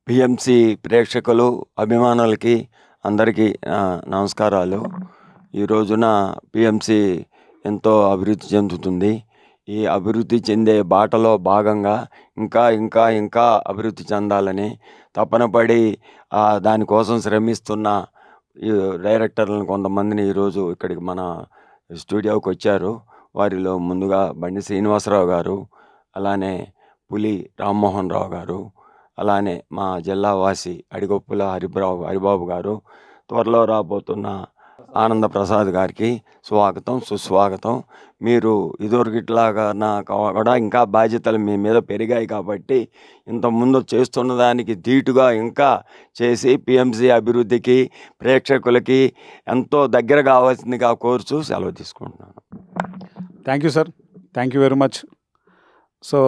PMC ప్రేక్షకులు, అభిమానులకి అందరికీ నమస్కారాలు. ఈ రోజున పిఎంసి ఎంతో అభివృద్ధి చెందుతుంది. ఈ అభివృద్ధి చెందే బాటలో భాగంగా ఇంకా అభివృద్ధి చెందాలని తపన పడి దానికోసం శ్రమిస్తున్న ఈ డైరెక్టర్లను కొంతమందిని ఈరోజు ఇక్కడికి మన స్టూడియోకి వచ్చారు. వారిలో ముందుగా బండి శ్రీనివాసరావు గారు, అలానే పులి రామ్మోహన్ రావు గారు, అలానే మా జిల్లా వాసి అడిగొప్పుల హరిబాబు గారు, త్వరలో రాబోతున్న ఆనంద ప్రసాద్ గారికి స్వాగతం, సుస్వాగతం. మీరు ఇదివరకిట్లాగా కూడా ఇంకా బాధ్యతలు మీ మీద పెరిగాయి కాబట్టి ఇంతకుముందు చేస్తున్న దానికి ధీటుగా ఇంకా చేసి పిఎంసి అభివృద్ధికి, ప్రేక్షకులకి ఎంతో దగ్గర కావాల్సిందిగా కోరుచూ సెలవు తీసుకుంటున్నాను. Thank you sir, thank you very much. So